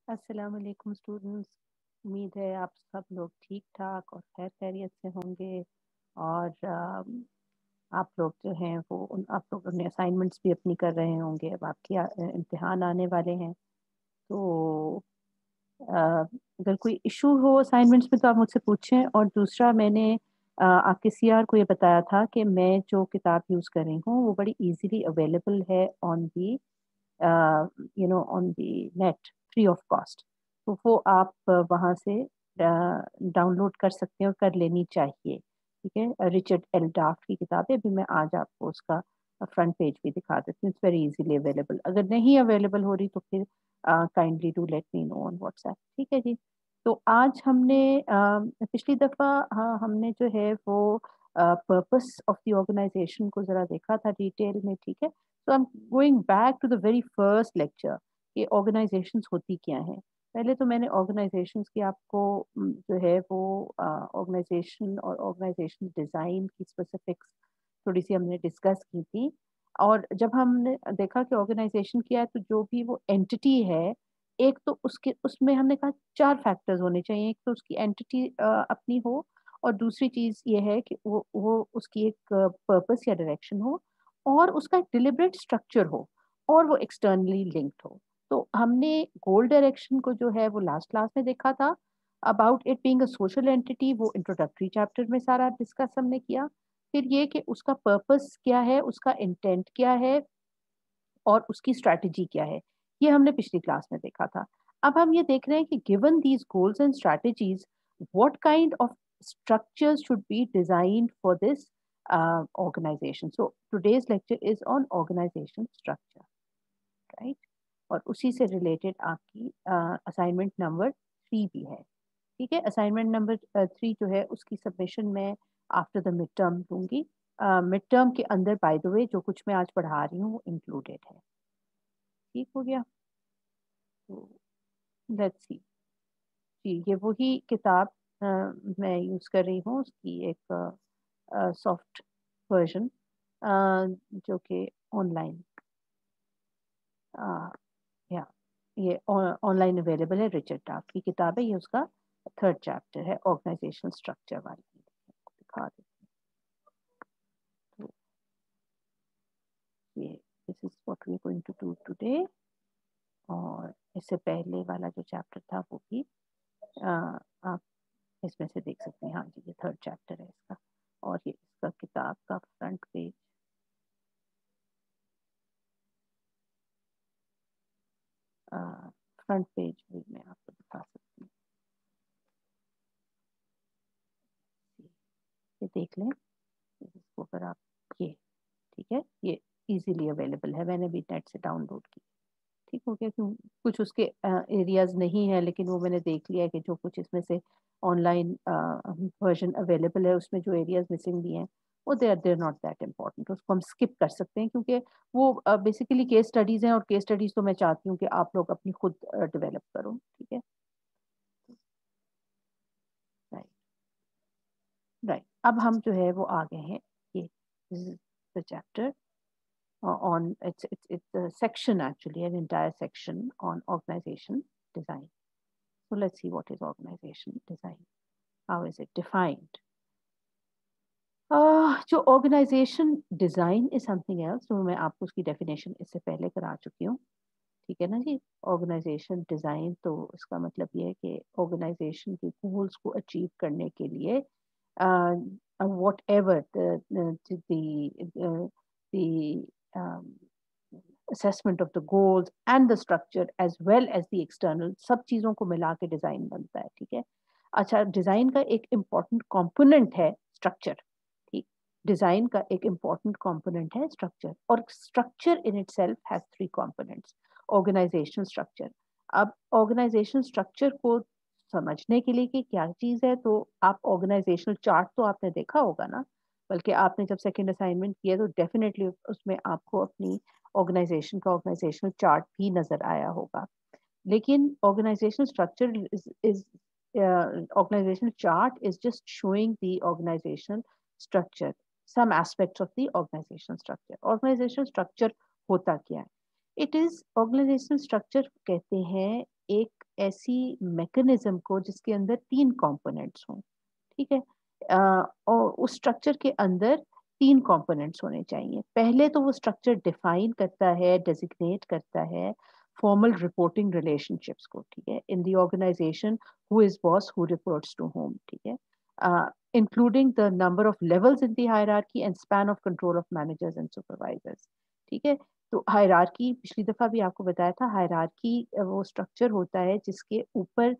अस्सलाम वालेकुम स्टूडेंट्स। उम्मीद है आप सब लोग ठीक ठाक और खैर खैरियत से होंगे। और आप लोग जो हैं वो आप लोग अपने असाइनमेंट्स भी अपनी कर रहे होंगे। अब आपके इम्तिहान आने वाले हैं, तो अगर कोई इशू हो असाइनमेंट्स में तो आप मुझसे पूछें। और दूसरा, मैंने आपके सीआर को ये बताया था कि मैं जो किताब यूज़ कर रही हूँ वो बड़ी इजीली अवेलेबल है on the on the net, free of cost. तो वो आप वहाँ से डाउनलोड कर सकते हैं और कर लेनी चाहिए। ठीक है, रिचर्ड एल डार्क की किताब है। अभी मैं आज आपको उसका फ्रंट पेज भी दिखा देती हूँ। It's very easily available. अगर नहीं अवेलेबल हो रही तो फिर kindly do let me know on WhatsApp. ठीक है जी। तो आज हमने पिछली दफ़ा, हाँ, हमने जो है वो पर्पस ऑफ द ऑर्गेनाइजेशन को ज़रा देखा था डिटेल में। ठीक है, तो I am going back to the very first lecture कि ऑर्गेनाइजेशंस होती क्या हैं। पहले तो मैंने ऑर्गेनाइजेशंस की आपको जो है वो ऑर्गेनाइजेशन और ऑर्गेनाइजेशन डिज़ाइन की स्पेसिफिक्स थोड़ी सी हमने डिस्कस की थी। और जब हमने देखा कि ऑर्गेनाइजेशन क्या है, तो जो भी वो एंटिटी है, एक तो उसके उसमें हमने कहा चार फैक्टर्स होने चाहिए। एक तो उसकी एंटिटी अपनी हो, और दूसरी चीज़ ये है कि वो उसकी एक पर्पस या डायरेक्शन हो, और उसका एक डिलिबरेट स्ट्रक्चर हो, और वो एक्सटर्नली लिंक्ड हो। तो हमने गोल डायरेक्शन को जो है वो लास्ट क्लास में देखा था। About it being a social entity, वो इंट्रोडक्टरी चैप्टर में सारा डिस्कस हमने किया। फिर ये कि उसका पर्पस क्या है, उसका इंटेंट क्या है, और उसकी स्ट्रैटेजी क्या है, ये हमने पिछली क्लास में देखा था। अब हम ये देख रहे हैं कि given these goals and strategies, what kind of structures should be designed for this organization. So today's lecture is on organization structure, right? और उसी से रिलेटेड आपकी असाइनमेंट नंबर 3 भी है। ठीक है, असाइनमेंट नंबर 3 जो है उसकी सबमिशन मैं आफ्टर द मिड टर्म दूंगी। मिड टर्म के अंदर बाय द वे जो कुछ मैं आज पढ़ा रही हूँ वो इंक्लूडेड है। ठीक हो गया? तो लेट्स सी जी, ये वही किताब मैं यूज़ कर रही हूँ, उसकी एक सॉफ्ट वर्जन जो कि ऑनलाइन, या ये ऑनलाइन अवेलेबल है। रिचर्ड डार्क की किताब है। ये उसका थर्ड चैप्टर है, ऑर्गेनाइजेशनल स्ट्रक्चर वाली। दिखा देती हूँ। तो ये this is what we are going to do today. और इससे पहले वाला जो चैप्टर था वो भी आप इसमें से देख सकते हैं। हाँ जी, ये थर्ड चैप्टर है इसका। और ये इसका किताब का फ्रंट पेज, फ्रंट पेज भी मैं आपको दिखा सकती हूँ। ये देख लें इसको अगर आप। ये ठीक है, ये इजीली अवेलेबल है, मैंने भी नेट से डाउनलोड की। ठीक हो गया? क्यों, कुछ उसके एरियाज नहीं है, लेकिन वो मैंने देख लिया कि जो कुछ इसमें से ऑनलाइन वर्जन अवेलेबल है उसमें जो एरियाज मिसिंग भी हैं वो they are not that important, उसको हम स्किप कर सकते हैं, क्योंकि वो बेसिकली केस स्टडीज हैं, और केस स्टडीज तो मैं चाहती हूँ कि आप लोग अपनी खुद डेवलप करो। ठीक है, राइट राइट। अब हम जो है वो आ गए हैं। ये the chapter on it's a section, actually an entire section on organization design. So let's see what is organization design. How is it defined? जो organization design is something else, तो मैं आपको उसकी डेफिनेशन इससे पहले करा चुकी हूँ। ठीक है ना जी। ऑर्गेनाइजेशन डिजाइन तो इसका मतलब ये है कि ऑर्गेनाइजेशन के गोल्स को अचीव करने के लिए what ever assessment of the goals and the structure as well as the external, सब चीज़ों को मिला के डिज़ाइन बनता है। ठीक है, अच्छा, डिज़ाइन का एक इम्पॉर्टेंट कंपोनेंट है स्ट्रक्चर। ठीक, डिज़ाइन का एक इम्पॉर्टेंट कंपोनेंट है स्ट्रक्चर, और structure in itself has 3 components. Organization structure. अब ऑर्गेनाइजेशन स्ट्रक्चर को समझने के लिए कि क्या चीज़ है, तो आप ऑर्गेनाइजेशनल चार्ट तो आपने देखा होगा ना, बल्कि आपने जब सेकंड असाइनमेंट किया तो डेफिनेटली उसमें आपको अपनी ऑर्गेनाइजेशन का ऑर्गेनाइजेशनल चार्ट भी नजर आया होगा। लेकिन organizational structure is organizational chart is just showing the organizational structure, some aspects of the organizational structure. Organizational structure होता क्या है? It is organizational structure कहते हैं एक ऐसी मैकेनिज्म को जिसके अंदर 3 कंपोनेंट्स हों, ठीक है। और उस स्ट्रक्चर के अंदर 3 कंपोनेंट्स होने चाहिए। पहले तो वो स्ट्रक्चर डिफाइन करता है, डेजिग्नेट करता है फॉर्मल रिपोर्टिंग रिलेशनशिप्स को, ठीक है, in the organization, who is boss, who reports to whom, ठीक है, including the number of levels in the hierarchy and span of control of managers and supervisors, ठीक है। तो हायरार्की पिछली दफा भी आपको बताया था, हायरार्की वो स्ट्रक्चर होता है जिसके ऊपर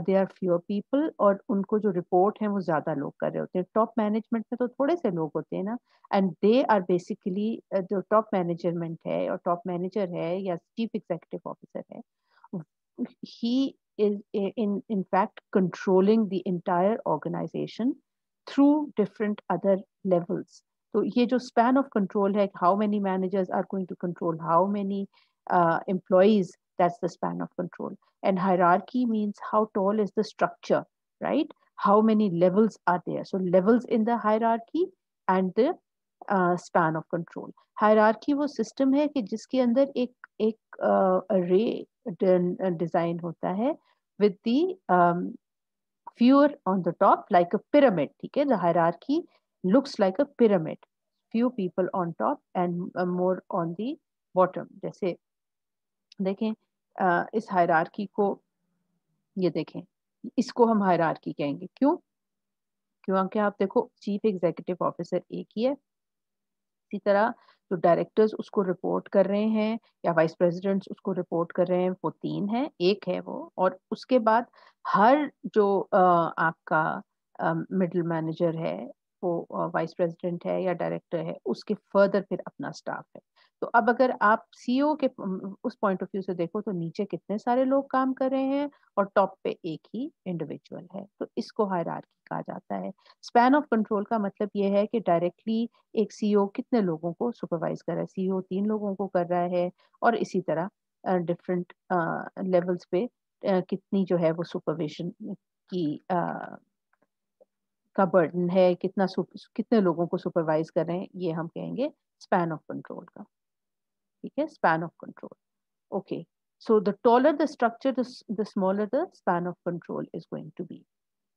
दे आर फ्यूअर पीपल और उनको जो रिपोर्ट है वो ज्यादा लोग कर रहे होते हैं। टॉप मैनेजमेंट में तो थोड़े से लोग होते हैं ना, एंड दे आर बेसिकली जो टॉप मैनेजमेंट है और टॉप मैनेजर है या चीफ एग्जीक्यूटिव ऑफिसर है, he is in fact controlling the entire organization through different other levels. तो ये जो span of control है, how many managers are going to control how many employees, that's the span of control. And hierarchy means how tall is the structure, right? How many levels are there? So levels in the hierarchy and the span of control. Hierarchy वो system है कि जिसके अंदर एक array design होता है with the fewer on the top like a pyramid, ठीक है। The hierarchy looks like a pyramid, few people on top and more on the bottom। जैसे देखें इस हायरार्की को, ये देखें, इसको हम हायरार्की कहेंगे। क्यों? क्योंकि आप देखो चीफ एग्जीक्यूटिव ऑफिसर एक ही है, इसी तरह जो डायरेक्टर्स उसको रिपोर्ट कर रहे हैं या वाइस प्रेसिडेंट्स उसको रिपोर्ट कर रहे हैं वो 3 है, एक है वो। और उसके बाद हर जो आपका मिडिल मैनेजर है वो वाइस प्रेसिडेंट है या डायरेक्टर है, उसके फर्दर फिर अपना स्टाफ है। तो अब अगर आप सीईओ के उस पॉइंट ऑफ व्यू से देखो तो नीचे कितने सारे लोग काम कर रहे हैं और टॉप पे एक ही इंडिविजुअल है, तो इसको हायरार्की कहा जाता है। स्पैन ऑफ कंट्रोल का मतलब ये है कि डायरेक्टली एक सीईओ कितने लोगों को सुपरवाइज कर रहा है। सीईओ 3 लोगों को कर रहा है और इसी तरह डिफरेंट लेवल्स पे कितनी जो है वो सुपरविजन की का बर्डन है, कितने लोगों को सुपरवाइज कर रहे हैं, ये हम कहेंगे स्पैन ऑफ कंट्रोल का, ठीक है। Span of control, okay. So the taller the structure, the smaller the span of control is going to be,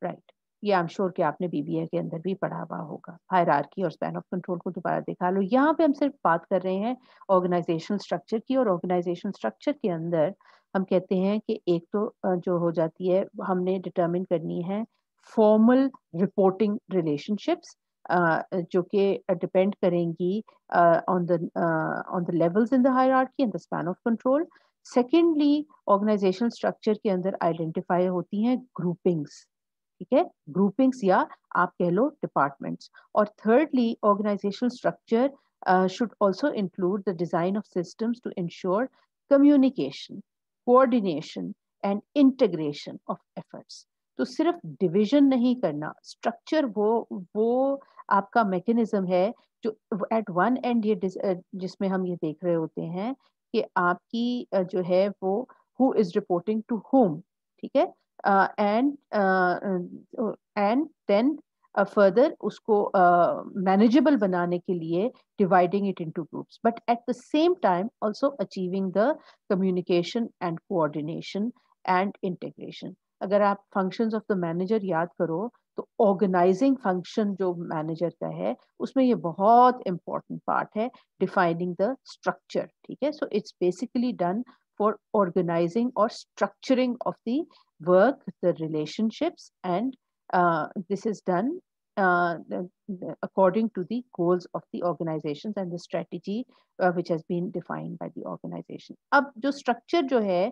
right? ये आई एम श्योर कि आपने बीबीए के अंदर भी पढ़ा हुआ होगा। हायरार्की और स्पैन ऑफ कंट्रोल को दोबारा दिखा लो। यहाँ पे हम सिर्फ बात कर रहे हैं ऑर्गेनाइजेशनल स्ट्रक्चर की, और ऑर्गेनाइजेशनल स्ट्रक्चर के अंदर हम कहते हैं कि एक तो जो हो जाती है, हमने डिटरमिन करनी है फॉर्मल रिपोर्टिंग रिलेशनशिप्स जो कि डिपेंड करेंगी on the levels in the hierarchy and the span of control. Secondly, organizational structure के अंदर आइडेंटिफाई होती हैं ग्रुपिंग्स, ठीक है, ग्रुपिंग्स या आप कह लो डिपार्टमेंट्स। और thirdly, organizational structure should also include the design of systems to ensure communication, coordination and integration of efforts. तो सिर्फ डिवीजन नहीं करना, स्ट्रक्चर वो आपका मैकेनिज्म है जो एट वन एंड ये जिसमें हम ये देख रहे होते हैं कि आपकी जो है वो who is reporting to whom, ठीक है, एंड देन फर्दर उसको मैनेजेबल बनाने के लिए dividing it into groups, but at the same time also achieving the communication and coordination and integration. अगर आप फंक्शंस ऑफ द मैनेजर याद करो तो ऑर्गेनाइजिंग फंक्शन जो मैनेजर का है उसमें ये बहुत इंपॉर्टेंट पार्ट है, डिफाइनिंग द स्ट्रक्चर, ठीक है। So it's basically done for organizing or structuring of the work, the relationships, and this is done according to the goals of the organizations and the strategy which has been defined by the organization. अब जो structure जो है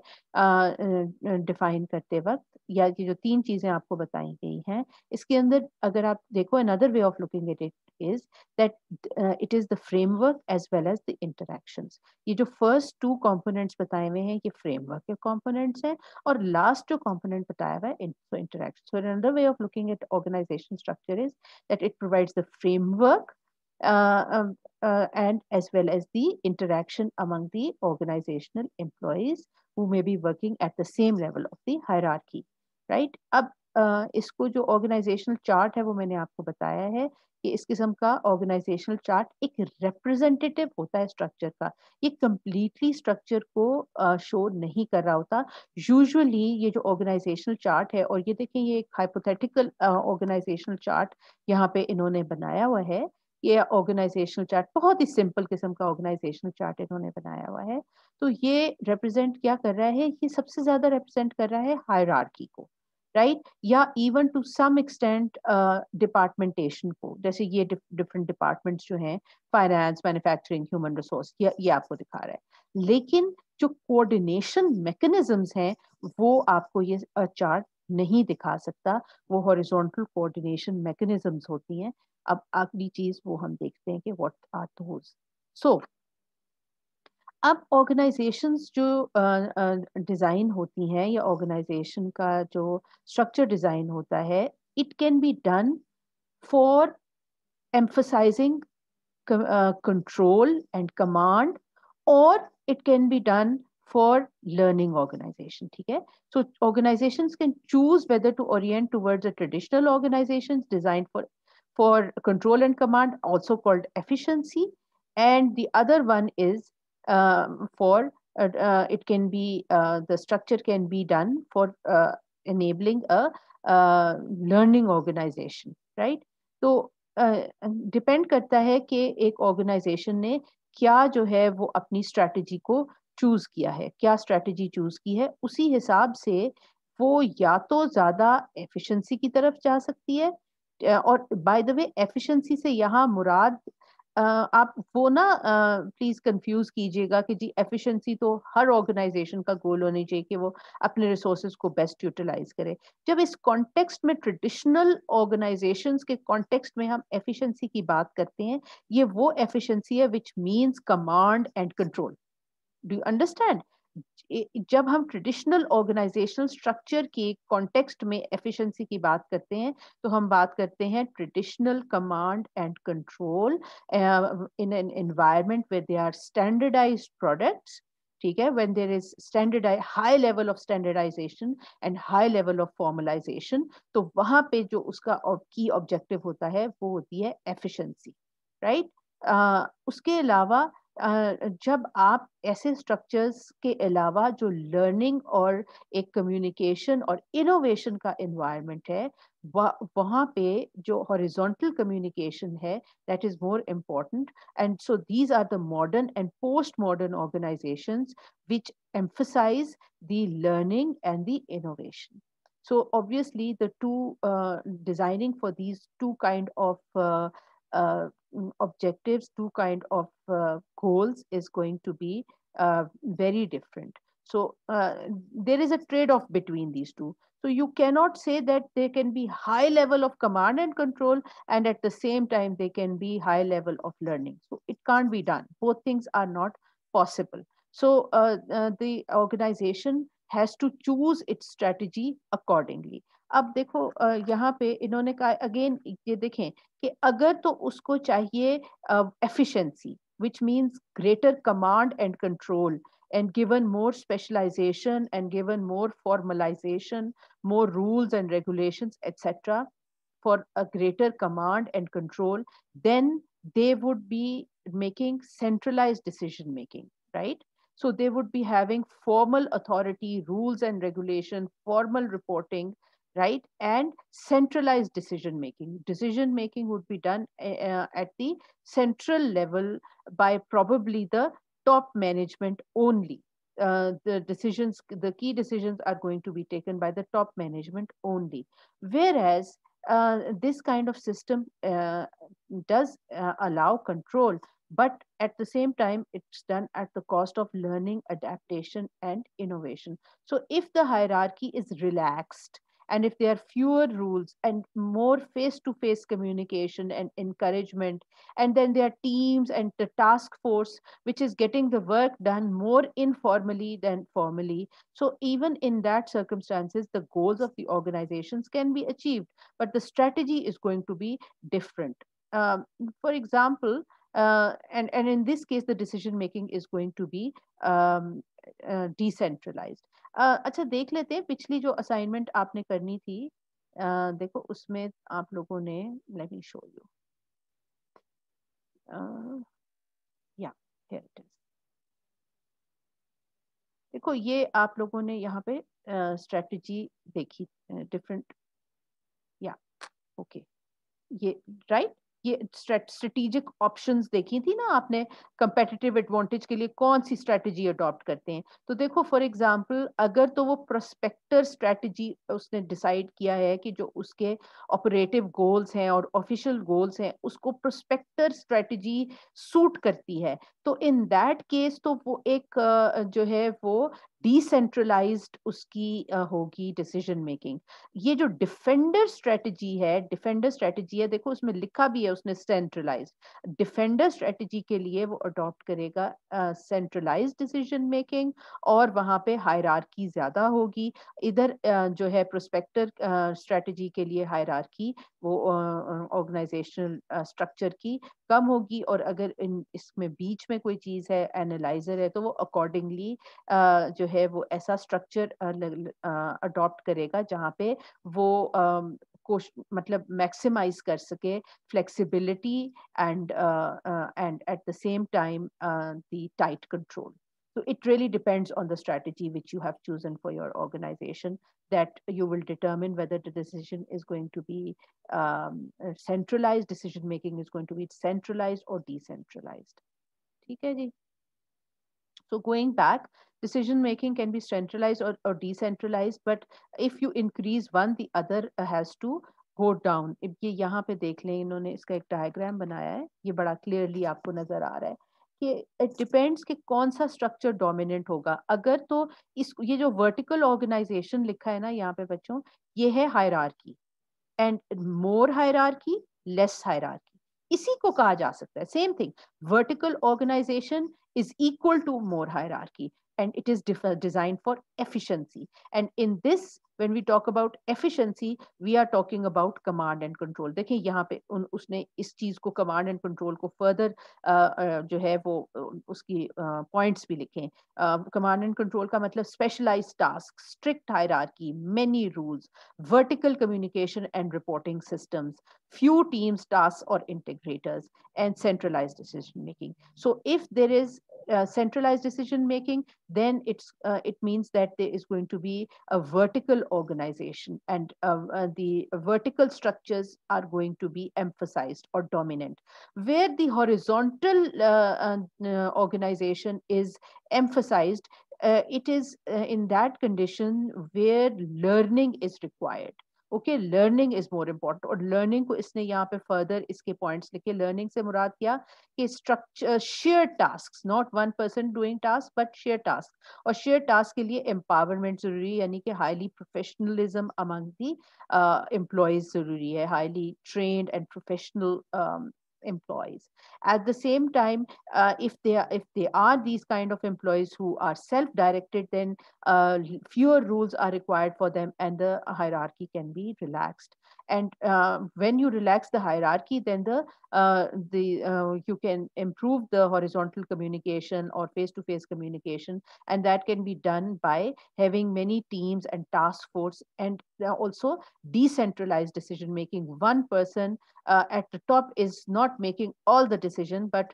define करते वक्त, या ये जो 3 चीजें आपको बताई गई हैं, इसके अंदर अगर आप देखो, another way of looking at it is that it is the framework as well as the interactions. ये जो first 2 components बताए हुए हैं ये framework के components हैं, और last जो component बताया हुआ है interaction. So another way of looking at organization structure is that it provides the framework and as well as the interaction among the organizational employees who may be working at the same level of the hierarchy, right? अब इसको जो organisational chart है वो मैंने आपको बताया है कि इस किस्म का ऑर्गेनाइजेशनल चार्ट एक रिप्रेजेंटेटिव होता है स्ट्रक्चर का। ये कंप्लीटली स्ट्रक्चर को शो नहीं कर रहा होता। यूजुअली ये जो ऑर्गेनाइजेशनल चार्ट है, और ये देखें ये एक हाइपोथेटिकल ऑर्गेनाइजेशनल चार्ट यहाँ पे इन्होंने बनाया हुआ है। ये ऑर्गेनाइजेशनल चार्ट बहुत ही सिंपल किस्म का ऑर्गेनाइजेशनल चार्ट इन्होंने बनाया हुआ है। तो ये रिप्रेजेंट क्या कर रहा है, ये सबसे ज्यादा रिप्रेजेंट कर रहा है हायरार्की को, राइट, या इवन टू सम एक्सटेंट डिपार्टमेंटेशन को। जैसे ये डिफरेंट डिपार्टमेंट्स जो हैं, फाइनेंस, मैन्युफैक्चरिंग, ह्यूमन रिसोर्स, ये आपको दिखा रहा है। लेकिन जो कोऑर्डिनेशन मैकेनिज्म्स हैं वो आपको ये चार्ट नहीं दिखा सकता। वो हॉरिजॉन्टल कोऑर्डिनेशन मैकेनिज्म्स होती हैं। अब अगली चीज वो हम देखते हैं कि व्हाट आर दोस। सो अब ऑर्गेनाइजेशंस जो डिज़ाइन होती हैं, या ऑर्गेनाइजेशन का जो स्ट्रक्चर डिज़ाइन होता है, it can be done for emphasizing control and command, or it can be done for learning organization. ठीक है, so organizations can choose whether to orient towards a traditional organizations designed for control and command, also called efficiency, and the other one is for it can be the structure can be done for enabling a learning organization, right? तो depend करता है कि एक organisation ने क्या जो है वो अपनी स्ट्रैटेजी को चूज किया है, क्या स्ट्रैटेजी चूज की है, उसी हिसाब से वो या तो ज्यादा एफिशिएंसी की तरफ जा सकती है। और बाय द वे एफिशिएंसी से यहाँ मुराद आप वो ना प्लीज कंफ्यूज कीजिएगा कि जी एफिशिएंसी तो हर ऑर्गेनाइजेशन का गोल होनी चाहिए कि वो अपने रिसोर्सेज को बेस्ट यूटिलाइज करे। जब इस कॉन्टेक्स्ट में, ट्रेडिशनल ऑर्गेनाइजेशंस के कॉन्टेक्स्ट में हम एफिशिएंसी की बात करते हैं, ये वो एफिशिएंसी है which means command and control. Do you understand? जब हम ट्रेडिशनल ऑर्गेनाइजेशनल स्ट्रक्चर के कॉन्टेक्स्ट में एफिशिएंसी की बात करते हैं तो हम बात करते हैं traditional command and control in an environment where they are standardized products. ठीक है, when there is standardized high level of standardization and high level of formalization, तो वहां पे जो उसका की ऑब्जेक्टिव होता है वो होती है एफिशिएंसी, राइट? उसके अलावा जब आप ऐसे स्ट्रक्चर्स के अलावा जो लर्निंग और एक कम्युनिकेशन और इनोवेशन का एनवायरनमेंट है, वहाँ पे जो हॉरिजॉन्टल कम्युनिकेशन है that is more important. And so these are the modern and post modern organizations which emphasize the learning and the innovation. So obviously the two designing for these two kind of objectives, two kind of goals is going to be very different. So there is a trade-off between these two. So you cannot say that there can be high level of command and control and at the same time they can be high level of learning. So it can't be done. Both things are not possible. So the organization has to choose its strategy accordingly. अब देखो यहाँ पे इन्होंने कहा again, ये देखें कि अगर तो उसको चाहिए efficiency, which means greater command and control, and given more specialization and given more formalization, more rules and regulations, etc., for a greater command and control, then they would be making centralized decision making, right? So they would be having formal authority, rules and regulation, formal reporting, right? And centralized decision making. Decision making would be done at the central level by probably the top management only. The key decisions are going to be taken by the top management only. Whereas this kind of system does allow control, but at the same time it's done at the cost of learning, adaptation and innovation. So if the hierarchy is relaxed, and if there are fewer rules and more face-to-face communication and encouragement, and then there are teams and the task force which is getting the work done more informally than formally, so even in that circumstances the goals of the organizations can be achieved, but the strategy is going to be different. For example, and in this case the decision making is going to be decentralized. अच्छा देख लेते हैं पिछली जो assignment आपने करनी थी, देखो उसमें आप लोगों ने, लेट मी शो यू, या हियर इट इज। देखो ये आप लोगों ने यहाँ पे स्ट्रेटजी देखी, डिफरेंट, या ओके, ये राइट, ये स्ट्रेटेजिक ऑप्शंस देखी थी ना आपने, कंपेटिटिव एडवांटेज के लिए कौन सी स्ट्रेटजी अडॉप्ट करते हैं। तो देखो फॉर एग्जांपल अगर तो वो प्रोस्पेक्टर स्ट्रेटजी उसने डिसाइड किया है कि जो उसके ऑपरेटिव गोल्स हैं और ऑफिशियल गोल्स हैं उसको प्रोस्पेक्टर स्ट्रेटजी सूट करती है, तो इन दैट केस तो वो एक जो है वो डिसेंट्रलाइज्ड उसकी होगी डिसीजन मेकिंग। ये जो डिफेंडर स्ट्रेटजी है, डिफेंडर स्ट्रेटजी है, देखो उसमें लिखा भी है उसने सेंट्रलाइज्ड। डिफेंडर स्ट्रेटजी के लिए वो अडॉप्ट करेगा सेंट्रलाइज्ड डिसीजन मेकिंग, और वहां पे हायरार्की ज्यादा होगी। इधर जो है प्रोस्पेक्टर स्ट्रेटजी के लिए हायरार्की वो ऑर्गेनाइजेशनल स्ट्रक्चर की कम होगी, और अगर इसमें बीच में कोई चीज है, एनालाइजर है, तो वो अकॉर्डिंगली जो है वो ऐसा स्ट्रक्चर अडॉप्ट करेगा जहाँ पे वो मतलब मैक्सिमाइज कर सके flexibility and at the same time the tight control. So it really depends on the strategy which you have chosen for your organization, that you will determine whether the decision is going to be centralized, decision making is going to be centralized or decentralized. ठीक है जी. So going back, decision making can be centralized or decentralized, but if you increase one, the other has to go down. अब ये यहाँ पे देख लें, इन्होंने इसका एक डायग्राम बनाया है, ये बड़ा क्लियरली आपको नजर आ रहा है कि इट डिपेंड्स कि कौन सा स्ट्रक्चर डोमिनेंट होगा। अगर तो इस ये जो वर्टिकल ऑर्गेनाइजेशन लिखा है ना यहाँ पे बच्चों, ये है hierarchy, and more hierarchy, less hierarchy, इसी को कहा जा सकता है। Same thing, vertical organization is equal to more hierarchy, and it is designed for efficiency. And in this, when we talk about efficiency, we are talking about command and control. देखिए यहाँ पे उसने इस चीज को command and control को further जो है वो उसकी points भी लिखे। command and control का मतलब specialized tasks, strict hierarchy, many rules, vertical communication and reporting systems, few teams, tasks or integrators, and centralized decision making. So if there is centralized decision making, then it means that there is going to be a vertical organization, and the vertical structures are going to be emphasized or dominant, where the horizontal organization is emphasized. It is in that condition where learning is required. Okay, learning is more important, और learning को इसने यहाँ पे further इसके points लिखे। Learning से मुराद क्या कि structure, share task, not one person doing task but share task, और शेयर टास्क के लिए एम्पावरमेंट जरूरी है, यानी कि highly professionalism among the employees जरूरी है, highly trained and professional employees. At the same time, if they are these kind of employees who are self-directed, then fewer rules are required for them, and the hierarchy can be relaxed. And when you relax the hierarchy, then you can improve the horizontal communication or face-to-face communication, and that can be done by having many teams and task force, and also decentralized decision making. One person at the top is not making all the decision, but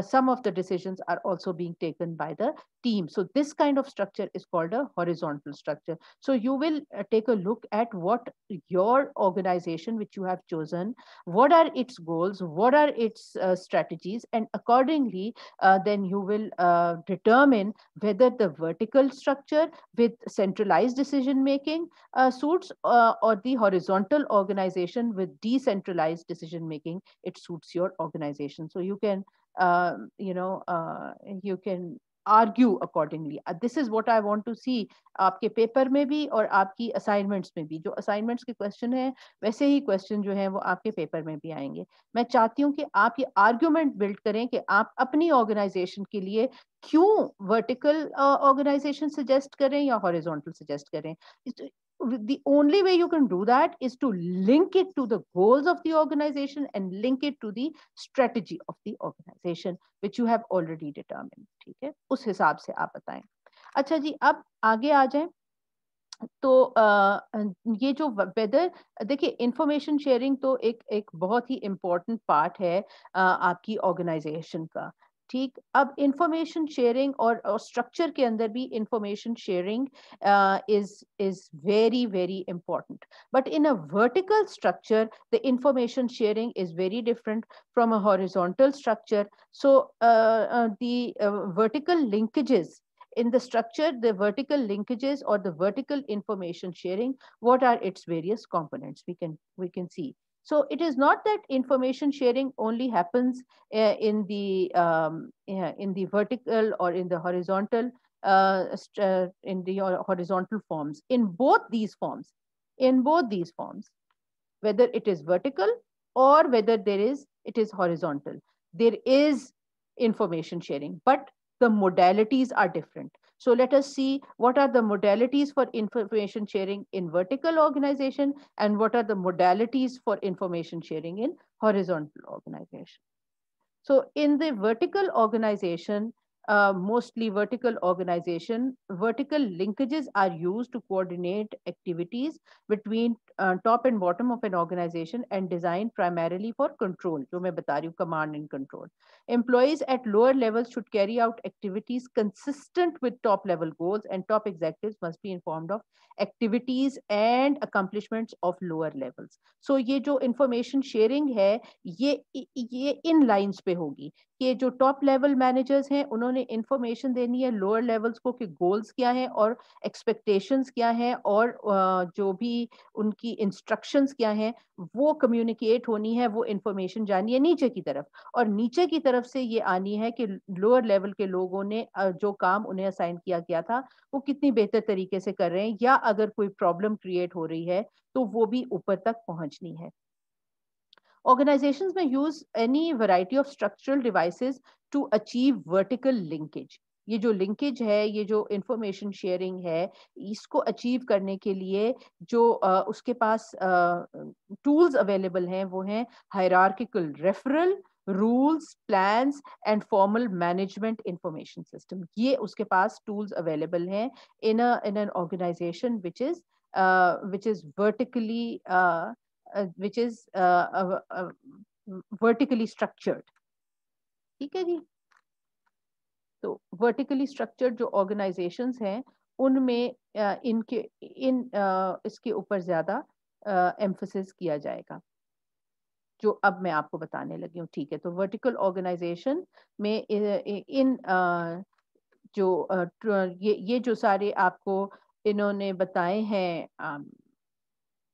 some of the decisions are also being taken by the team. So this kind of structure is called a horizontal structure. So you will take a look at what your organization which you have chosen, what are its goals, what are its strategies, and accordingly then you will determine whether the vertical structure with centralized decision making suits, or the horizontal organization with decentralized decision making, it suits your organization. So you can you can argue accordingly. This is what I want to see आपके paper में भी और आपकी assignments में भी। जो assignments के question है वैसे ही क्वेश्चन जो है वो आपके पेपर में भी आएंगे। मैं चाहती हूँ कि आप ये आर्ग्यूमेंट बिल्ड करें कि आप अपनी ऑर्गेनाइजेशन के लिए क्यों वर्टिकल ऑर्गेनाइजेशन सजेस्ट करें या हॉरिजॉन्टल सजेस्ट करें। The only way you can do that is to link it to the goals of the organization and link it to the strategy of the organization which you have already determined. ठीक है, उस हिसाब से आप बताएं। अच्छा जी, अब आगे आ जाएं। तो ये जो वेदर, देखिए इंफॉर्मेशन शेयरिंग तो एक एक बहुत ही इम्पोर्टेंट पार्ट है आपकी ऑर्गेनाइजेशन का। ठीक, अब इंफॉर्मेशन शेयरिंग और स्ट्रक्चर के अंदर भी information sharing is very very important, but in a vertical structure the information sharing is very different from a horizontal structure. So the vertical linkages in the structure, the vertical linkages or the vertical information sharing, what are its various components, we can see. So it is not that information sharing only happens in the vertical or in the horizontal in the horizontal forms. In both these forms, whether it is vertical or whether it is horizontal, there is information sharing, but the modalities are different. So let us see what are the modalities for information sharing in vertical organization and what are the modalities for information sharing in horizontal organization. So in the vertical organization, mostly vertical organization, vertical linkages are used to coordinate activities between top and bottom of an organization and designed primarily for control. जो मैं बता रही हूँ, command and control. Employees at lower levels should carry out activities consistent with top level goals, and top executives must be informed of activities and accomplishments of lower levels. So ये जो information sharing है, ये इन lines पे होगी कि जो top level managers हैं उन्होंने इंफॉर्मेशन देनी है लोअर लेवल्स को कि गोल्स क्या हैं और एक्सपेक्टेशंस क्या हैं, और जो भी उनकी इंस्ट्रक्शंस क्या हैं वो कम्युनिकेट होनी है, वो इंफॉर्मेशन जानी है नीचे की तरफ, और नीचे की तरफ से ये आनी है कि लोअर लेवल के लोगों ने जो काम उन्हें असाइन किया गया था वो कितनी बेहतर तरीके से कर रहे हैं, या अगर कोई प्रॉब्लम क्रिएट हो रही है तो वो भी ऊपर तक पहुंचनी है. Organizations may use any variety of structural devices to achieve vertical linkage. ये जो लिंकेज है, ये जो इंफॉर्मेशन शेयरिंग है, इसको अचीव करने के लिए जो उसके पास टूल्स अवेलेबल हैं वो हैं hierarchical referral, rules, plans and formal management information system. ये उसके पास टूल्स अवेलेबल हैं in an organization which is which is vertically structured. ठीक है जी. तो vertically structured जो organizations हैं उनमें इसके ऊपर ज्यादा emphasis किया जाएगा, जो अब मैं आपको बताने लगी हूँ. ठीक है, तो vertical organization में इन जो ये जो सारे आपको इन्होंने बताए हैं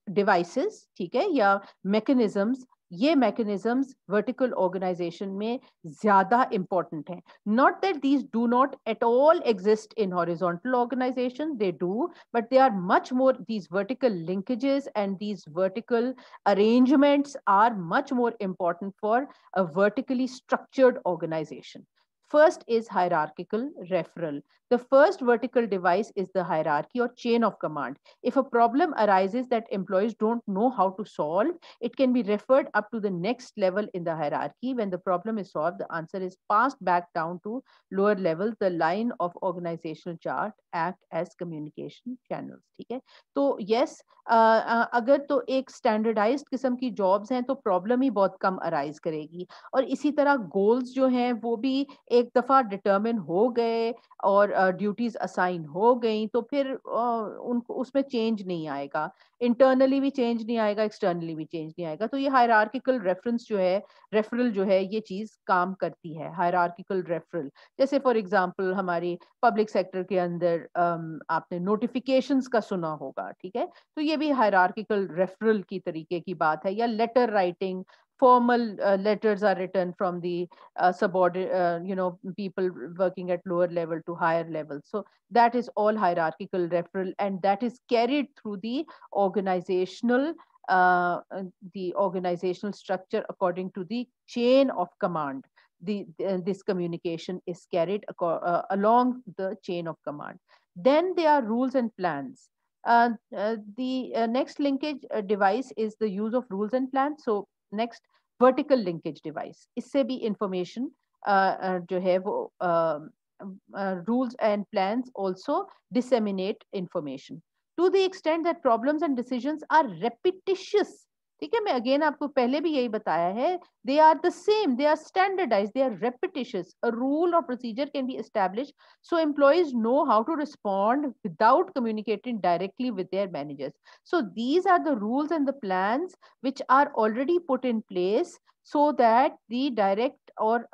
डिवाइसेस, ठीक है, या मैकेनिज्म्स, ये मैकेनिज्म्स वर्टिकल ऑर्गेनाइजेशन में ज्यादा इंपॉर्टेंट हैं. Not that these do not at all exist in horizontal organization, they do, but they are much more, these vertical linkages and these vertical arrangements are much more important for a vertically structured organization. First is hierarchical referral. The first vertical device is the hierarchy or chain of command. If a problem arises that employees don't know how to solve, it can be referred up to the next level in the hierarchy. When the problem is solved, the answer is passed back down to lower level. The line of organizational chart act as communication channels. ठीक है, तो yes, अगर तो एक standardised किस्म की jobs हैं तो प्रॉब्लम ही बहुत कम अराइज करेगी, और इसी तरह गोल्स जो हैं वो भी एक दफा डिटर्मिन हो गए और ड्यूटीज असाइन हो गई तो फिर उनको उसमें चेंज नहीं आएगा, इंटरनली भी चेंज नहीं आएगा, एक्सटर्नली भी चेंज नहीं आएगा. तो ये हायरार्किकल रेफरेंस जो है, रेफरल जो है, ये चीज काम करती है, हायरार्किकल रेफरल. जैसे फॉर एग्जांपल हमारी पब्लिक सेक्टर के अंदर आपने नोटिफिकेशंस का सुना होगा, ठीक है, तो ये भी हायरार्किकल रेफरल की तरीके की बात है. या letter writing, formal letters are written from the subordinate, people working at lower level to higher level. So that is all hierarchical referral, and that is carried through organizational uh, the organizational structure according to the chain of command. This communication is carried along the chain of command. Then there are rules and plans. The next linkage device is the use of rules and plans. So next, vertical linkage device. इससे भी information जो है वो rules and plans also disseminate information. to the extent that problems and decisions are repetitious. ठीक है, मैं again आपको पहले भी यही बताया है, they are the same, they are standardized, they are repetitious. A rule or procedure can be established so employees know how to respond without communicating directly with their managers. So these are the rules and the plans which are already put in place so that the direct or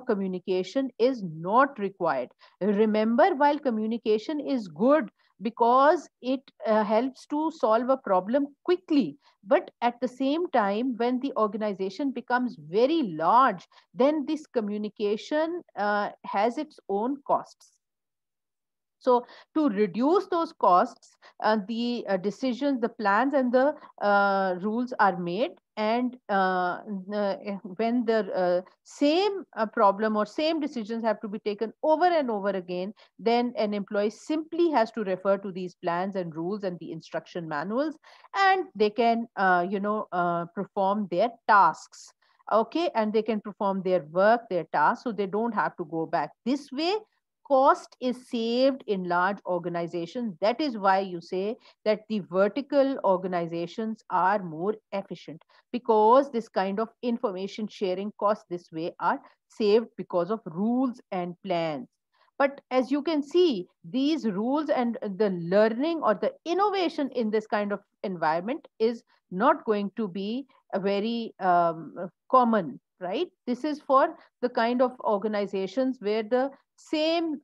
communication is not required. Remember, while communication is good because it helps to solve a problem quickly, but at the same time, when the organization becomes very large, then this communication has its own costs. So to reduce those costs, the decisions, the plans, and the rules are made. And when the same problem or same decisions have to be taken over and over again, then an employee simply has to refer to these plans and rules and the instruction manuals, and they can, perform their tasks. Okay, and they can perform their work, their tasks, so they don't have to go back. This way, cost is saved in large organizations. That is why you say that the vertical organizations are more efficient, because this kind of information sharing costs this way are saved because of rules and plans. But as you can see, these rules and the learning or the innovation in this kind of environment is not going to be a very common, right? This is for the kind of organizations where the same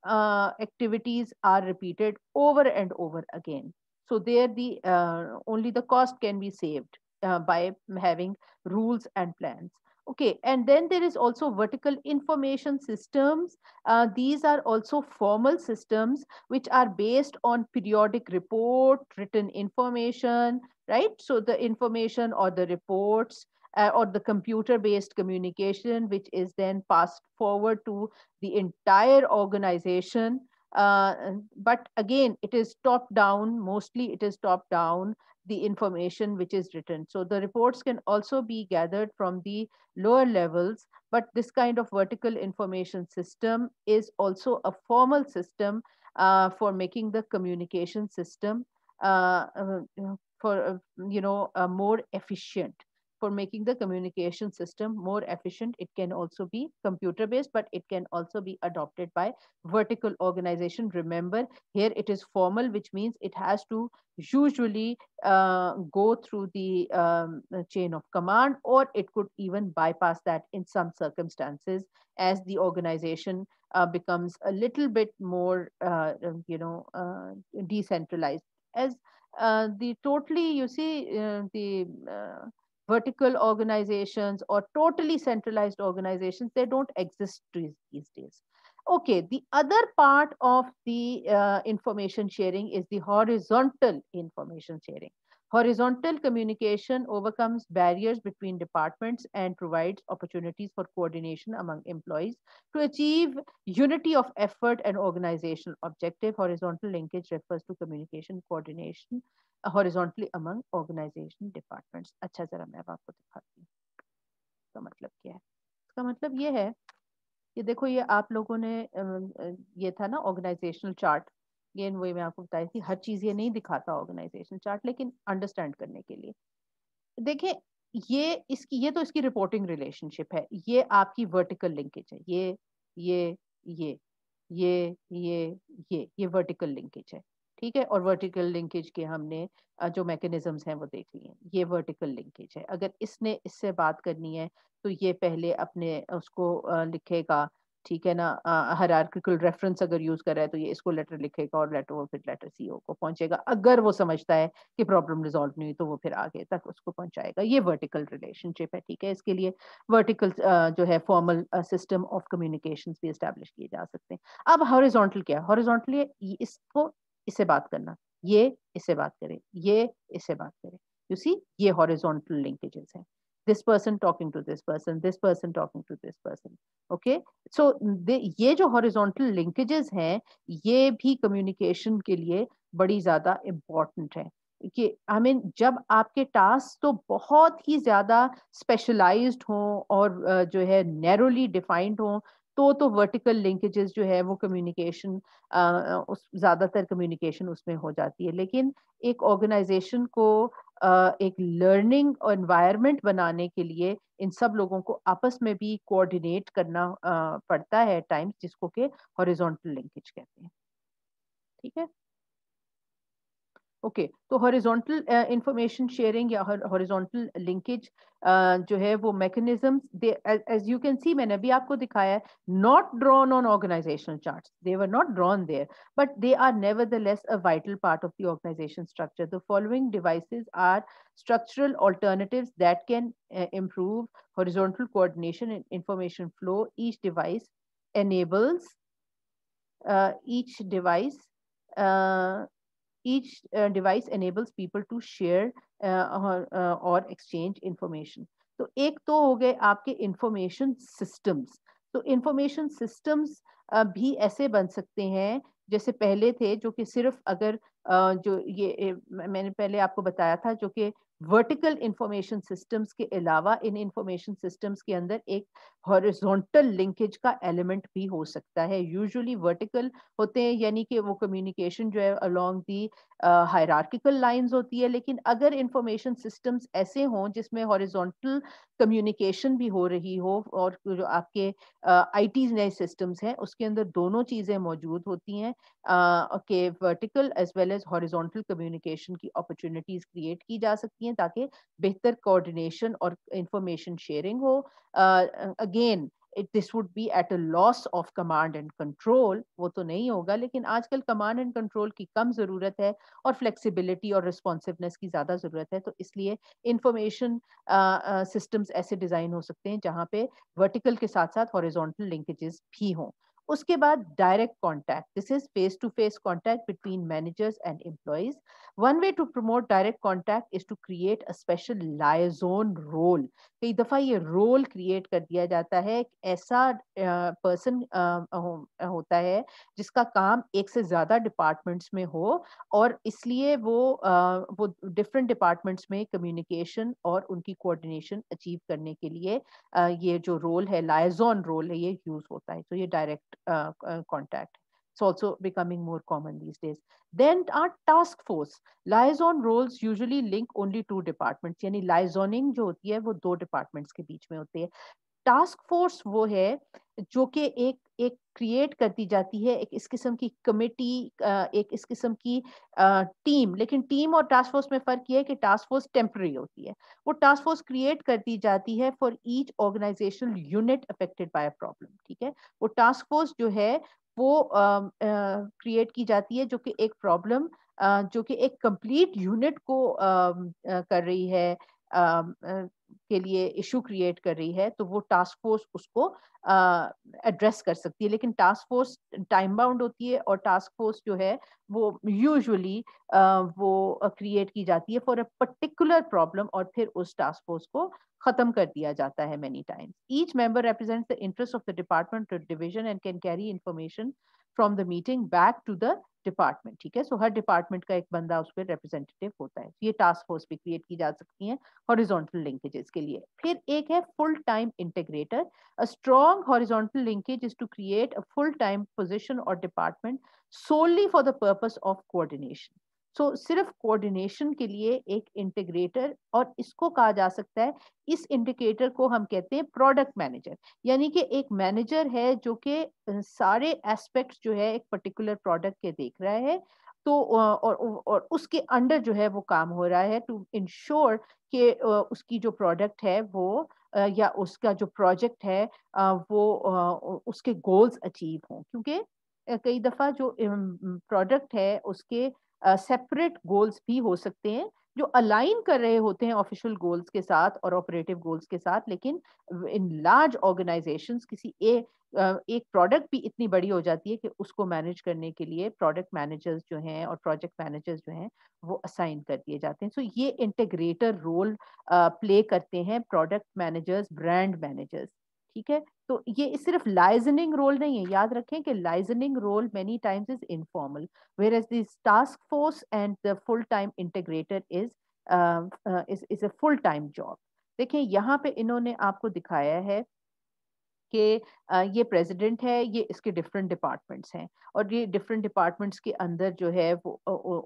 activities are repeated over and over again. So there the only the cost can be saved by having rules and plans. Okay, and then there is also vertical information systems. These are also formal systems which are based on periodic report, written information, right? So the information or the reports or the computer based communication, which is then passed forward to the entire organization. But again, it is top down, mostly it is top down, the information which is written. So the reports can also be gathered from the lower levels, but this kind of vertical information system is also a formal system for making the communication system for more efficient, for making the communication system more efficient. It can also be computer based, but it can also be adopted by vertical organization. Remember, here it is formal, which means it has to usually go through the chain of command, or it could even bypass that in some circumstances as the organization becomes a little bit more decentralized. As the totally, you see, the vertical organizations or totally centralized organizations, they don't exist these days. Okay, the other part of the information sharing is the horizontal information sharing. Horizontal communication overcomes barriers between departments and provides opportunities for coordination among employees to achieve unity of effort and organizational objective. Horizontal linkage refers to communication coordination horizontally among organization departments. अच्छा, जरा मैं अब आपको दिखाती हूँ इसका मतलब क्या है. इसका मतलब ये है कि देखो, ये आप लोगों ने ये था ना ऑर्गेनाइजेशनल चार्ट. ये वही मैं आपको बताई थी, हर चीज ये नहीं दिखाता ऑर्गेनाइजेशनल चार्ट, लेकिन अंडरस्टैंड करने के लिए देखें. ये तो इसकी रिपोर्टिंग रिलेशनशिप है. ये आपकी वर्टिकल लिंकेज है. ये ये ये ये वर्टिकल लिंकेज है. ठीक है, और वर्टिकल लिंकेज के हमने जो मैकेनिज्म्स हैं वो देख लिए. ये वर्टिकल लिंकेज है. अगर इसने इससे बात करनी है तो ये पहले अपने उसको लिखेगा. ठीक है ना, हायरार्किकल रेफरेंस अगर यूज कर रहा है तो ये इसको लेटर लिखेगा और लेटर वो फिर लेटर सीईओ को पहुंचेगा. अगर वो समझता है कि प्रॉब्लम रिजॉल्व नहीं हुई तो वो फिर आगे तक उसको पहुंचाएगा. ये वर्टिकल रिलेशनशिप है. ठीक है, इसके लिए वर्टिकल जो है फॉर्मल सिस्टम ऑफ कम्युनिकेशन भी एस्टेब्लिश किए जा सकते हैं. अब हॉरिजॉन्टल क्या है? हॉरिजॉन्टली इसको इससे बात करना, ये इससे बात करे, ये इससे बात करे. यू सी, ये हॉरिजॉन्टल लिंकेजेस हैं. this person talking to this person, this person talking to this person. Okay, so ये जो horizontal linkages हैं, ये भी communication के लिए बड़ी ज्यादा important है. कि आई मीन जब आपके टास्क तो बहुत ही ज्यादा स्पेशलाइज्ड हों और जो है नैरोली डिफाइंड हों, तो वर्टिकल लिंकेजेस जो है वो कम्युनिकेशन, उस ज़्यादातर कम्युनिकेशन उसमें हो जाती है। लेकिन एक ऑर्गेनाइजेशन को एक लर्निंग एनवायरनमेंट बनाने के लिए इन सब लोगों को आपस में भी कोऑर्डिनेट करना पड़ता है टाइम्स, जिसको के हॉरिजॉन्टल लिंकेज कहते हैं। ठीक है। ओके, तो हॉरिजॉन्टल इंफॉर्मेशन शेयरिंग या हॉरिजॉन्टल लिंकेज जो है वो mechanism, they as you can see, मैंने अभी आपको दिखाया है, not drawn on organizational charts, they were not drawn there, but they are nevertheless a vital part of the organization structure. The following devices are structural alternatives that can improve horizontal coordination and information flow. Enables each device uh, device enables people to share और exchange information. तो एक तो हो गए आपके information systems. तो information systems भी ऐसे बन सकते हैं जैसे पहले थे, जो कि सिर्फ अगर जो ये मैंने पहले आपको बताया था, जो कि वर्टिकल इंफॉर्मेशन सिस्टम्स के अलावा इन इंफॉर्मेशन सिस्टम्स के अंदर एक हॉरिजॉन्टल लिंकेज का एलिमेंट भी हो सकता है। यूजुअली वर्टिकल होते हैं, यानी कि वो कम्युनिकेशन जो है अलोंग दी हायरार्किकल लाइंस होती है। लेकिन अगर इंफॉर्मेशन सिस्टम्स ऐसे हों जिसमें हॉरिजॉन्टल कम्युनिकेशन भी हो रही हो, और जो आपके आईटी नए सिस्टम्स हैं उसके अंदर दोनों चीजें मौजूद होती हैं, कि vertical as well as horizontal communication की अपॉर्चुनिटीज क्रिएट की जा सकती हैं ताकि बेहतर कोऑर्डिनेशन और इंफॉर्मेशन शेयरिंग हो। Again this would be at a loss of command and control, वो तो नहीं होगा, लेकिन आजकल कमांड एंड कंट्रोल की कम जरूरत है और फ्लेक्सिबिलिटी और रिस्पॉन्सिवनेस की ज्यादा जरूरत है। तो इसलिए इंफॉर्मेशन सिस्टम्स ऐसे डिजाइन हो सकते हैं जहां पे वर्टिकल के साथ साथ हॉरिजॉन्टल लिंकेजेस भी हों। उसके बाद direct contact, this is face to face contact between managers and employees. One way to promote direct contact is to create a special liaison role. कई दफा ये रोल क्रिएट कर दिया जाता है, एक ऐसा पर्सन होता है जिसका काम एक से ज्यादा डिपार्टमेंट्स में हो, और इसलिए वो डिफरेंट डिपार्टमेंट्स में कम्युनिकेशन और उनकी कोऑर्डिनेशन अचीव करने के लिए ये जो रोल है, लायजॉन रोल है, ये यूज होता है। तो ये direct contact, it's also becoming more common these days. Then our task force liaison roles usually link only two departments, यानी liaisoning जो होती है वो दो डिपार्टमेंट्स के बीच में होती है। टास्क फोर्स वो है जो कि एक एक क्रिएट करती जाती है, एक इस किस्म की कमेटी, एक इस किस्म की टीम। लेकिन टीम और टास्क फोर्स में फर्क ये है कि टास्क फोर्स टेम्पररी होती है। वो टास्क फोर्स क्रिएट करती जाती है for each organizational unit affected by a problem. ठीक है, वो टास्क फोर्स जो है वो क्रिएट की जाती है जो कि एक प्रॉब्लम, जो कि एक कंप्लीट यूनिट को कर रही है, के लिए इशू क्रिएट कर रही है, तो वो टास्क फोर्स उसको एड्रेस कर सकती है। लेकिन टास्क फोर्स टाइम बाउंड होती है, और टास्क फोर्स जो है वो यूजुअली वो क्रिएट की जाती है फॉर अ पर्टिकुलर प्रॉब्लम, और फिर उस टास्क फोर्स को खत्म कर दिया जाता है many times. Each member represents the interest of the department और division and can carry information from the meeting back to the department. ठीक है, सो हर डिपार्टमेंट का एक बंदा उस पर रिप्रेजेंटेटिव होता है। ये टास्क फोर्स भी क्रिएट की जा सकती हैं हॉरिजॉन्टल लिंकेजेस के लिए। फिर एक है full time integrator. A strong horizontal linkage is to create a full time position और department solely for the purpose of coordination. So सिर्फ कोऑर्डिनेशन के लिए एक इंटीग्रेटर, और इसको कहा जा सकता है, इस इंडिकेटर को हम कहते हैं प्रोडक्ट मैनेजर। यानी कि एक मैनेजर है जो कि सारे एस्पेक्ट्स जो है एक पर्टिकुलर प्रोडक्ट के देख रहा है, तो और उसके अंडर जो है वो काम हो रहा है टू इंश्योर कि उसकी जो प्रोडक्ट है वो या उसका जो प्रोजेक्ट है वो उसके गोल्स अचीव हों। क्योंकि कई दफा जो प्रोडक्ट है उसके सेपरेट गोल्स भी हो सकते हैं जो अलाइन कर रहे होते हैं ऑफिशियल गोल्स के साथ और ऑपरेटिव गोल्स के साथ। लेकिन इन लार्ज ऑर्गेनाइजेशंस किसी एक प्रोडक्ट भी इतनी बड़ी हो जाती है कि उसको मैनेज करने के लिए प्रोडक्ट मैनेजर्स जो हैं और प्रोजेक्ट मैनेजर्स जो हैं वो असाइन कर दिए जाते हैं। सो ये इंटीग्रेटर रोल प्ले करते हैं प्रोडक्ट मैनेजर्स, ब्रांड मैनेजर्स। ठीक है, तो ये सिर्फ लाइजनिंग रोल नहीं है। याद रखें कि liaisoning role many times is informal, whereas this task force and the full time integrator is a full time job. देखिए यहाँ पे इन्होंने आपको दिखाया है कि ये प्रेसिडेंट है, ये इसके डिफरेंट डिपार्टमेंट्स हैं और ये डिफरेंट डिपार्टमेंट्स के अंदर जो है वो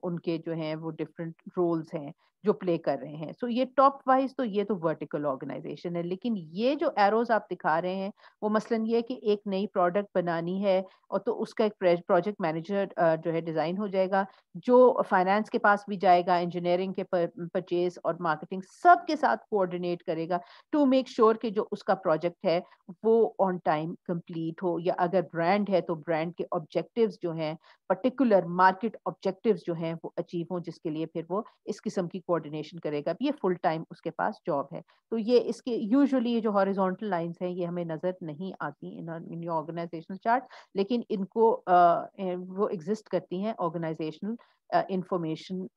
उनके जो हैं वो डिफरेंट रोल्स हैं जो प्ले कर रहे हैं। सो ये टॉप वाइज तो ये तो वर्टिकल ऑर्गेनाइजेशन है, लेकिन ये जो एरोज आप दिखा रहे हैं वो मसलन ये है कि एक नई प्रोडक्ट बनानी है और तो उसका एक प्रोजेक्ट मैनेजर जो है डिजाइन हो जाएगा, जो फाइनेंस के पास भी जाएगा, इंजीनियरिंग के परचेज और मार्केटिंग सब के साथ कोऑर्डिनेट करेगा टू मेक श्योर कि जो उसका प्रोजेक्ट है वो ऑन टाइम कंप्लीट हो, या अगर ब्रांड है तो ब्रांड के ऑब्जेक्टिव्स जो हैं, पर्टिकुलर मार्केट ऑब्जेक्टिव्स जो हैं वो अचीव हो, जिसके लिए फिर वो इस किस्म की कोऑर्डिनेशन करेगा। ये फुल टाइम उसके पास जॉब है। तो ये इसके यूजुअली ये जो हॉरिजॉन्टल लाइंस हैं ये हमें नजर नहीं आती इन ऑर्गेनाइजेशनल चार्ट, लेकिन इनको वो एग्जिस्ट करती हैं ऑर्गेनाइजेशनल इंफॉर्मेशन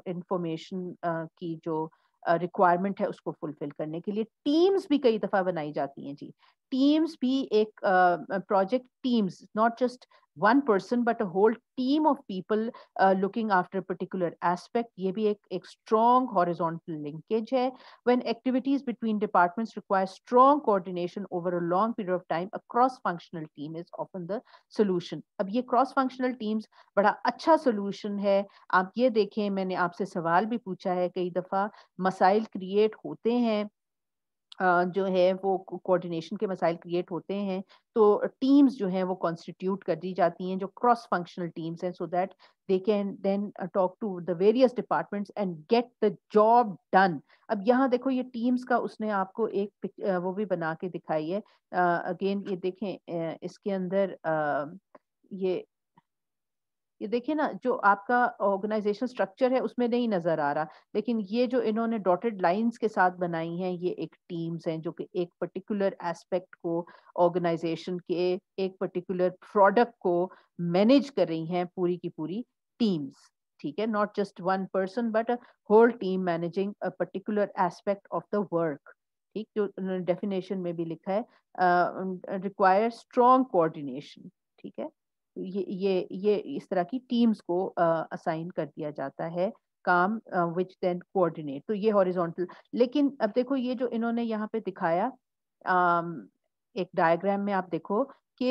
इंफॉर्मेशन की जो रिक्वायरमेंट है उसको फुलफिल करने के लिए। टीम्स भी कई दफा बनाई जाती हैं जी। टीम्स भी एक project teams, not just one person but a whole team of people looking after a particular aspect, ये भी एक strong horizontal linkage है। When activities between departments require strong coordination over a long period of time, a cross functional team is often the solution। अब ये cross functional teams बड़ा अच्छा solution है। आप ये देखें, मैंने आपसे सवाल भी पूछा है, कई दफा मसाइल क्रिएट होते हैं, जो है वो कोऑर्डिनेशन के मसाइल क्रिएट होते हैं, तो टीम्स जो हैं वो कॉन्स्टिट्यूट कर दी जाती हैं जो क्रॉस फंक्शनल टीम्स हैं, so that they can then talk to the various departments and get the job done. अब यहाँ देखो ये टीम्स का उसने आपको एक वो भी बना के दिखाई है। अगेन ये देखें, इसके अंदर ये देखिए ना, जो आपका ऑर्गेनाइजेशन स्ट्रक्चर है उसमें नहीं नजर आ रहा, लेकिन ये जो इन्होंने डॉटेड लाइंस के साथ बनाई हैं ये एक टीम्स हैं जो कि एक पर्टिकुलर एस्पेक्ट को, ऑर्गेनाइजेशन के एक पर्टिकुलर प्रोडक्ट को मैनेज कर रही हैं, पूरी की पूरी टीम्स। ठीक है, not just one person but a whole team managing a particular aspect of the work. ठीक, जो उन्होंने डेफिनेशन में भी लिखा है, रिक्वायर स्ट्रॉन्ग कोऑर्डिनेशन। ठीक है, ये इस तरह की टीम्स को असाइन कर दिया जाता है काम, विच देन कोऑर्डिनेट। तो ये हॉरिजॉन्टल। लेकिन अब देखो ये जो इन्होंने यहाँ पे दिखाया, एक डायग्राम में आप देखो कि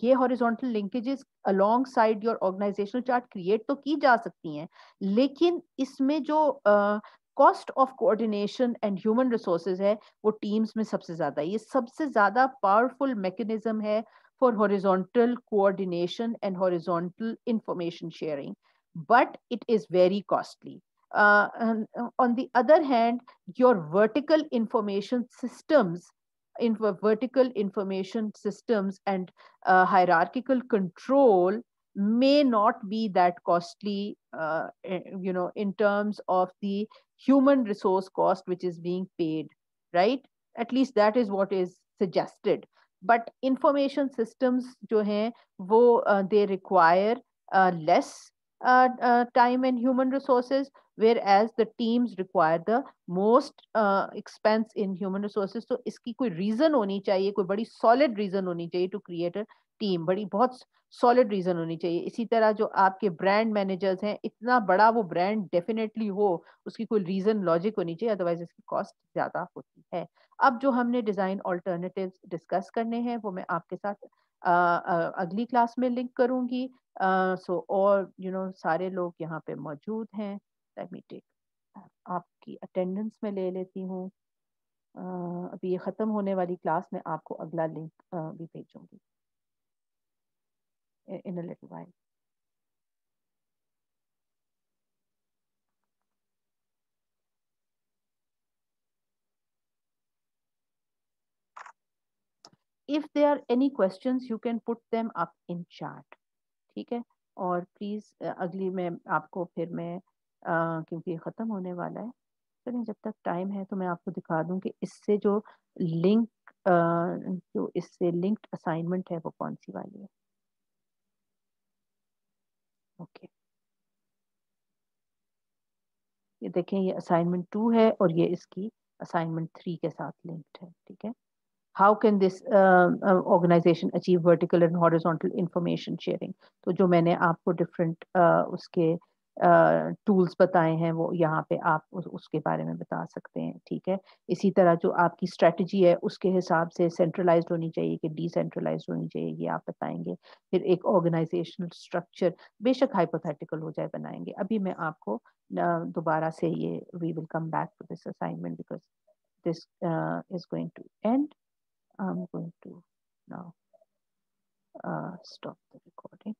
ये horizontal linkages alongside your organizational chart create तो की जा सकती हैं, लेकिन इसमें जो cost of coordination and human resources है वो टीम्स में सबसे ज्यादा है। ये सबसे ज्यादा पावरफुल मैकेनिज्म है for horizontal coordination and horizontal information sharing, but it is very costly. And on the other hand, your vertical information systems, vertical information systems and hierarchical control may not be that costly, in terms of the human resource cost which is being paid, right? At least that is what is suggested. But information systems जो हैं वो they require less time and human resources, whereas the teams require the most expense in human resources। तो इसकी कोई reason होनी चाहिए, कोई बड़ी solid reason होनी चाहिए to create a team, बड़ी बहुत सॉलिड रीजन होनी चाहिए। इसी तरह जो आपके ब्रांड मैनेजर्स हैं, इतना बड़ा वो ब्रांड डेफिनेटली हो, उसकी कोई रीजन लॉजिक होनी चाहिए, अदरवाइज इसकी कॉस्ट ज्यादा होती है। अब जो हमने डिजाइन ऑल्टरनेटिव्स डिस्कस करने हैं वो मैं आपके साथ अगली क्लास में लिंक करूंगी। सो और सारे लोग यहाँ पे मौजूद हैं। लेट मी टेक आपकी अटेंडेंस में ले लेती हूँ। अभी ये ख़त्म होने वाली क्लास में आपको अगला लिंक भी भेजूंगी in a little while. If there are any questions, you can put them up in chat. ठीक है, और प्लीज अगली में आपको फिर मैं क्योंकि ख़त्म होने वाला है, चलिए जब तक टाइम है तो मैं आपको दिखा दूं कि इससे जो लिंक जो इससे लिंक्ड असाइनमेंट है वो कौन सी वाली है। ओके, ये देखें, ये असाइनमेंट 2 है और ये इसकी असाइनमेंट 3 के साथ लिंक्ड है। ठीक है, how can this organization achieve vertical and horizontal information sharing. तो जो मैंने आपको डिफरेंट उसके टूल्स बताए हैं वो यहाँ पे आप उसके बारे में बता सकते हैं, ठीक है। इसी तरह जो आपकी स्ट्रेटजी है उसके हिसाब से सेंट्रलाइज्ड होनी चाहिए कि डिसेंट्रलाइज्ड होनी चाहिए, ये आप बताएंगे। फिर एक ऑर्गेनाइजेशनल स्ट्रक्चर बेशक हाइपोथेटिकल हो जाए बनाएंगे। अभी मैं आपको दोबारा से ये we will come back to this assignment because this is going to end. I am going to now stop the recording.